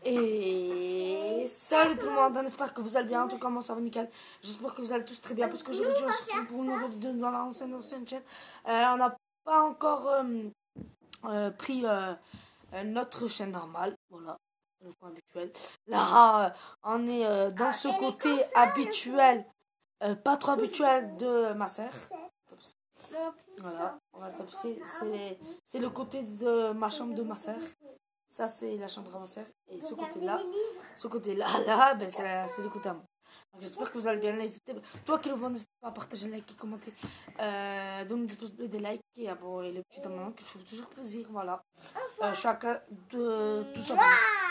Et salut tout le monde, on espère que vous allez bien. En tout cas, moi ça va nickel. J'espère que vous allez tous très bien parce qu'aujourd'hui on se retrouve pour une nouvelle vidéo dans l'ancienne chaîne. On n'a pas encore pris notre chaîne normale. Voilà, le point habituel. Là, on est dans ce côté habituel, pas trop habituel de ma sœur. Voilà, on va le taper. C'est le côté de ma chambre de ma sœur. Ça, c'est la chambre à ma sœur. Et ce côté-là, là, ben, c'est le côté à moi. J'espère que vous allez bien. N'hésitez pas. Toi qui le vois, n'hésitez pas à partager, liker, commenter. Donne des pouces bleus, des likes et les petits abonnements qui font toujours plaisir. Voilà. Je suis à cas de tout ça.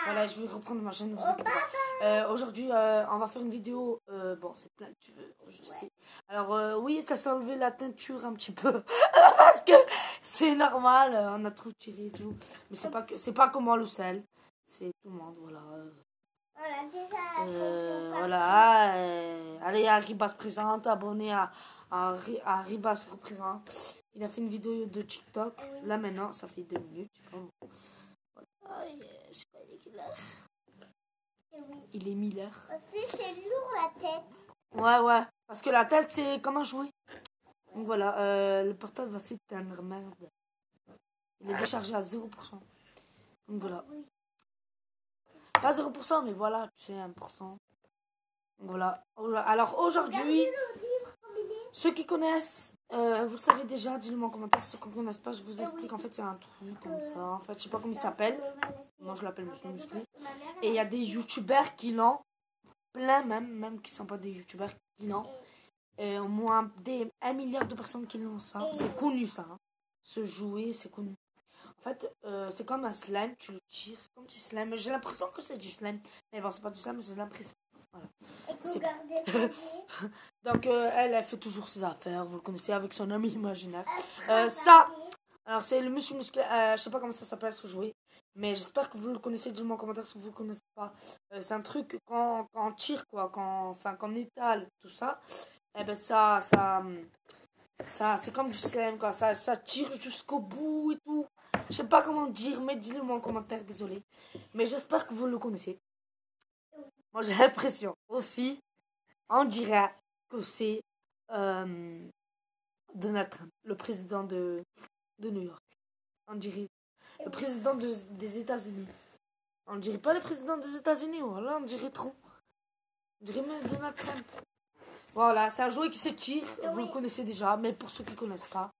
Voilà, je vais reprendre ma chaîne. Ne vous inquiétez pas. Aujourd'hui, on va faire une vidéo. Bon, c'est plein de cheveux, je sais. Alors, oui, ça s'est enlevé la teinture un petit peu. Parce que c'est normal, on a trop tiré et tout. Mais c'est pas comme moi le sel. C'est tout le monde, voilà. Voilà. Allez, à Ribas présente, abonnez à Ribas représente. Il a fait une vidéo de TikTok. Oui. Là maintenant, ça fait 2 minutes. Je sais pas. Voilà. Je sais pas, il est quelle heure? Il est 1000 heures. Aussi, c'est lourd la tête. Ouais. Parce que la tête, c'est comme un jouet. Donc voilà, le portable va s'éteindre, merde. Il est déchargé à 0%. Donc voilà. Pas 0%, mais voilà, tu sais, 1%. Donc voilà. Alors aujourd'hui, ceux qui connaissent, vous le savez déjà, dites-le moi en commentaire. Ceux qui ne connaissent pas, je vous explique. En fait, c'est un truc comme ça. En fait, je sais pas comment il s'appelle. Moi, je l'appelle Monsieur Musclé. Et il y a des youtubeurs qui l'ont. Plein même qui ne sont pas des youtubeurs qui l'ont. Au moins 1 milliard de personnes qui l'ont ça. C'est connu ça. Hein. Ce jouet, c'est connu. En fait, c'est comme un slime, tu le tires, c'est comme du slime. J'ai l'impression que c'est du slime. Mais bon, c'est pas du slime, mais j'ai l'impression. Voilà. Donc, elle fait toujours ses affaires, vous le connaissez, avec son ami imaginaire. Alors c'est le Monsieur Musclé, je sais pas comment ça s'appelle ce jouet. Mais j'espère que vous le connaissez, dites-moi en commentaire si vous le connaissez pas. C'est un truc quand on tire, quoi, quand on étale tout ça. Eh ben ça c'est comme du slime, quoi. Ça tire jusqu'au bout et tout. Je sais pas comment dire, mais dis-le moi en commentaire, désolé. Mais j'espère que vous le connaissez. Moi j'ai l'impression aussi, on dirait que c'est Donald Trump, le président de New York. On dirait le président des États-Unis. On dirait pas le président des États-Unis, voilà, on dirait trop. On dirait même Donald Trump. Voilà, c'est un jouet qui s'étire, vous le connaissez déjà, mais pour ceux qui ne connaissent pas,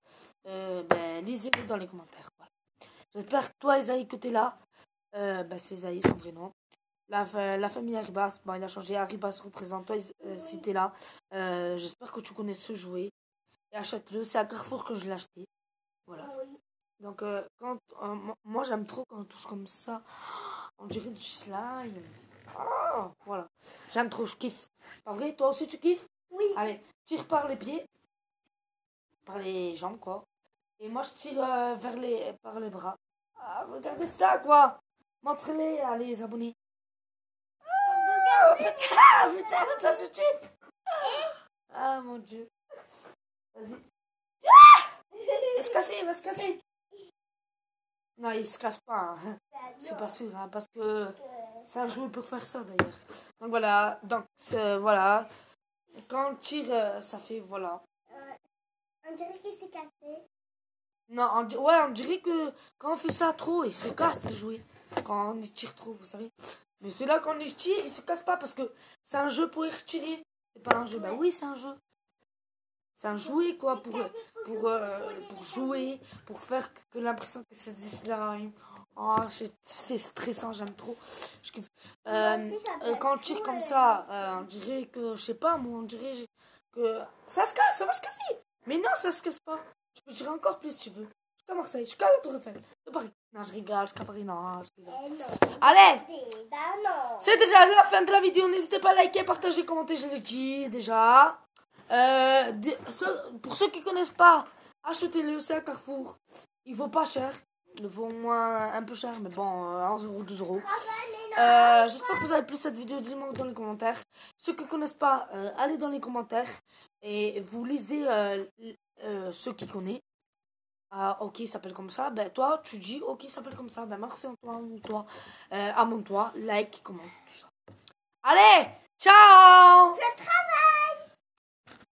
lisez-le dans les commentaires. Voilà. J'espère que toi, Isaïe, que tu es là. C'est Isaïe, son vrai nom. La famille Arribas, il a changé. Arribas représente toi si tu es là. J'espère que tu connais ce jouet. Et achète-le, c'est à Carrefour que je l'ai acheté. Voilà. Donc, moi, j'aime trop quand on touche comme ça. On dirait du slime. Oh, voilà. J'aime trop, je kiffe. Pas vrai, toi aussi, tu kiffes? Oui. Allez, tire par les pieds. Par les jambes, quoi. Et moi, je tire par les bras. Ah, regardez ça, quoi. Montrez-les à les abonnés. Oh, putain, je tue. Ah, mon Dieu. Vas-y. Ah, il va se casser. Non, il se casse pas. Hein. C'est pas sûr, hein, parce que c'est un jouet pour faire ça, d'ailleurs. Donc, voilà. Voilà. Quand on tire, ça fait, voilà. On dirait qu'il s'est cassé. Non, on dirait que quand on fait ça trop, il se casse les jouets. Quand on y tire trop, vous savez. Mais celui-là, quand on y tire, il se casse pas parce que c'est un jeu pour y retirer. C'est pas un jeu. Ben oui, c'est un jeu. C'est un jouet, quoi, pour jouer, pour faire que l'impression que c'est du slime. Oh, c'est stressant, j'aime trop. Je kiffe. Quand on tire comme ça, on dirait que, je sais pas, moi, on dirait que ça se casse, ça va se casser. Mais non, ça se casse pas. Je peux tirer encore plus si tu veux. Jusqu'à Marseille, jusqu'à la Tour Eiffel, de Paris. Non, je rigole, jusqu'à Paris, non, je rigole. Allez, c'est déjà la fin de la vidéo. N'hésitez pas à liker, partager, commenter, je l'ai dit déjà. Pour ceux qui ne connaissent pas, achetez-le, c'est à Carrefour. Il vaut pas cher. Il vaut au moins un peu cher, mais bon, 11 euros, 12 euros. J'espère que vous avez plu cette vidéo. Dites-moi dans les commentaires. Ceux qui ne connaissent pas, allez dans les commentaires et vous lisez ceux qui connaissent. ok, il s'appelle comme ça. Ben, toi, tu dis, ok, il s'appelle comme ça. Ben, merci Antoine, toi. Abonne-toi, like, commente, tout ça. Allez, ciao!